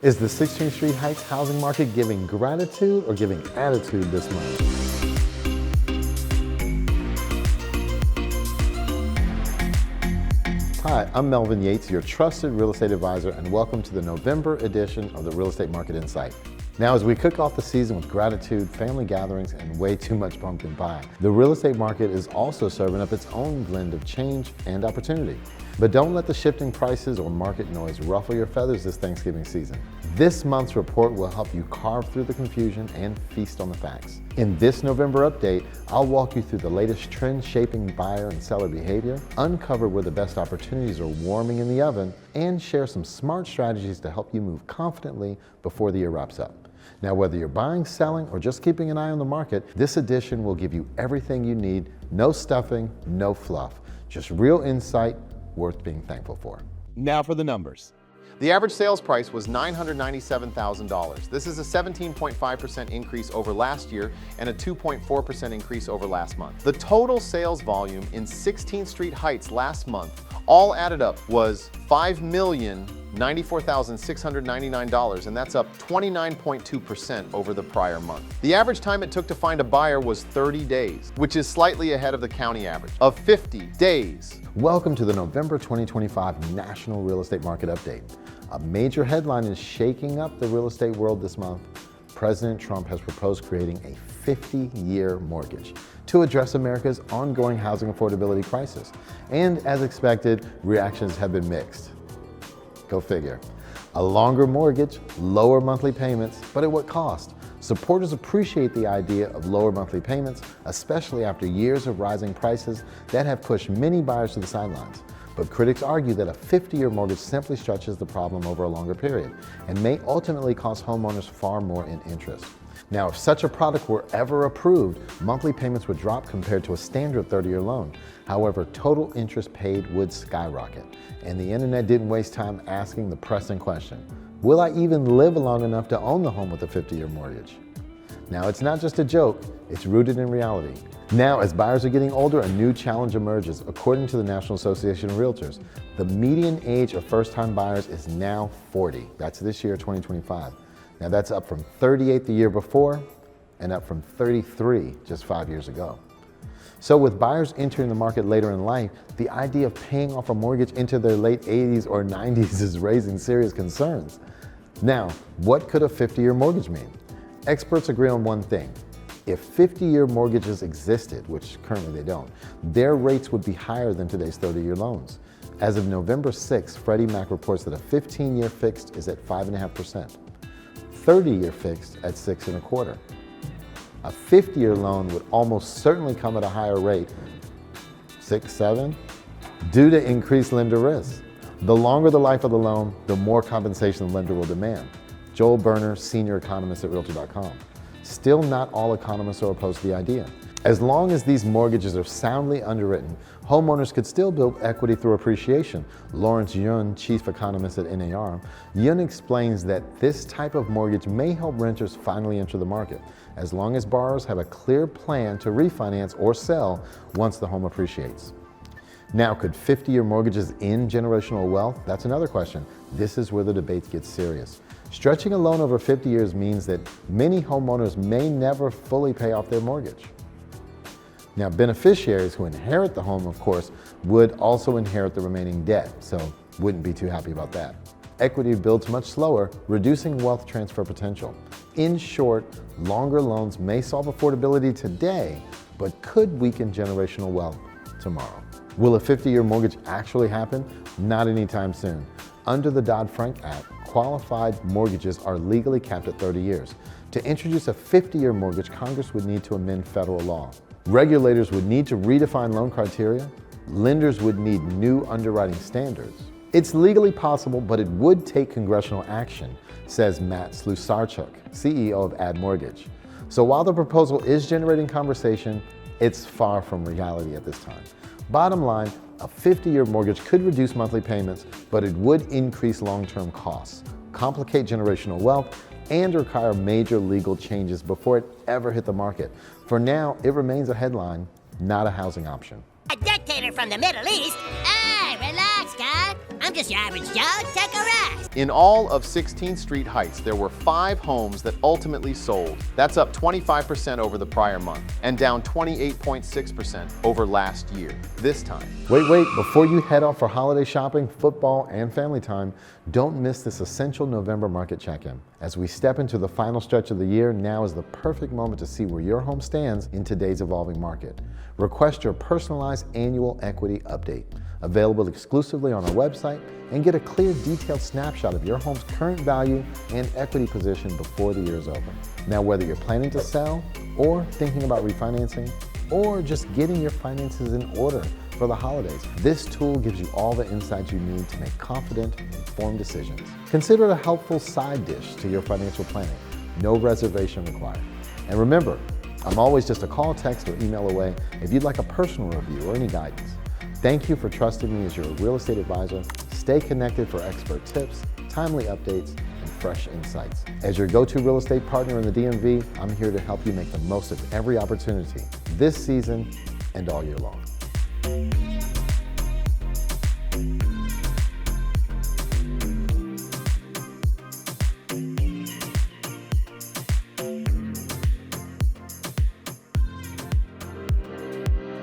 Is the 16th Street Heights housing market giving gratitude or giving attitude this month? Hi, I'm Melvin Yates, your trusted real estate advisor, and welcome to the November edition of the Real Estate Market Insight. Now, as we kick off the season with gratitude, family gatherings, and way too much pumpkin pie, the real estate market is also serving up its own blend of change and opportunity. But don't let the shifting prices or market noise ruffle your feathers this Thanksgiving season. This month's report will help you carve through the confusion and feast on the facts. In this November update, I'll walk you through the latest trend-shaping buyer and seller behavior, uncover where the best opportunities are warming in the oven, and share some smart strategies to help you move confidently before the year wraps up. Now, whether you're buying, selling, or just keeping an eye on the market, this edition will give you everything you need, no stuffing, no fluff, just real insight worth being thankful for. Now for the numbers. The average sales price was $997,000. This is a 17.5% increase over last year and a 2.4% increase over last month. The total sales volume in 16th Street Heights last month, all added up, was $5,094,699, and that's up 29.2% over the prior month. The average time it took to find a buyer was 30 days, which is slightly ahead of the county average of 50 days. Welcome to the November 2025 National Real Estate Market Update. A major headline is shaking up the real estate world this month. President Trump has proposed creating a 50-year mortgage to address America's ongoing housing affordability crisis. And as expected, reactions have been mixed. Go figure. A longer mortgage, lower monthly payments, but at what cost? Supporters appreciate the idea of lower monthly payments, especially after years of rising prices that have pushed many buyers to the sidelines. But critics argue that a 50-year mortgage simply stretches the problem over a longer period and may ultimately cost homeowners far more in interest. Now, if such a product were ever approved, monthly payments would drop compared to a standard 30-year loan. However, total interest paid would skyrocket. And the internet didn't waste time asking the pressing question: will I even live long enough to own the home with a 50-year mortgage? Now, it's not just a joke, it's rooted in reality. Now, as buyers are getting older, a new challenge emerges. According to the National Association of Realtors, the median age of first-time buyers is now 40. That's this year, 2025. Now, that's up from 38 the year before and up from 33 just 5 years ago. So with buyers entering the market later in life, the idea of paying off a mortgage into their late 80s or 90s is raising serious concerns. Now, what could a 50-year mortgage mean? Experts agree on one thing. If 50-year mortgages existed, which currently they don't, their rates would be higher than today's 30-year loans. As of November 6, Freddie Mac reports that a 15-year fixed is at 5.5%, 30-year fixed at 6.25%. A 50-year loan would almost certainly come at a higher rate, 6, 7, due to increased lender risk. The longer the life of the loan, the more compensation the lender will demand. Joel Berner, senior economist at Realtor.com. Still, not all economists are opposed to the idea. As long as these mortgages are soundly underwritten, homeowners could still build equity through appreciation. Lawrence Yun, chief economist at NAR, Yun explains that this type of mortgage may help renters finally enter the market, as long as borrowers have a clear plan to refinance or sell once the home appreciates. Now, could 50-year mortgages end generational wealth? That's another question. This is where the debate gets serious. Stretching a loan over 50 years means that many homeowners may never fully pay off their mortgage. Now, beneficiaries who inherit the home, of course, would also inherit the remaining debt, so wouldn't be too happy about that. Equity builds much slower, reducing wealth transfer potential. In short, longer loans may solve affordability today, but could weaken generational wealth tomorrow. Will a 50-year mortgage actually happen? Not anytime soon. Under the Dodd-Frank Act, qualified mortgages are legally capped at 30 years. To introduce a 50-year mortgage, Congress would need to amend federal law. Regulators would need to redefine loan criteria. Lenders would need new underwriting standards. It's legally possible, but it would take congressional action, says Matt Slusarchuk, CEO of Ad Mortgage. So while the proposal is generating conversation, it's far from reality at this time. Bottom line, a 50-year mortgage could reduce monthly payments, but it would increase long-term costs, complicate generational wealth, and require major legal changes before it ever hit the market. For now, it remains a headline, not a housing option. A dictator from the Middle East? Hey, relax, guy. I'm just your average Joe. Take a rest. In all of 16th Street Heights, there were 5 homes that ultimately sold. That's up 25% over the prior month and down 28.6% over last year. This time. Wait, before you head off for holiday shopping, football, and family time, don't miss this essential November market check-in. As we step into the final stretch of the year, now is the perfect moment to see where your home stands in today's evolving market. Request your personalized annual equity update, available exclusively on our website, and get a clear, detailed snapshot of your home's current value and equity position before the year is over. Now, whether you're planning to sell or thinking about refinancing, or just getting your finances in order for the holidays, this tool gives you all the insights you need to make confident, informed decisions. Consider it a helpful side dish to your financial planning. No reservation required. And remember, I'm always just a call, text, or email away if you'd like a personal review or any guidance. Thank you for trusting me as your real estate advisor. Stay connected for expert tips, timely updates, and fresh insights. As your go-to real estate partner in the DMV, I'm here to help you make the most of every opportunity this season and all year long.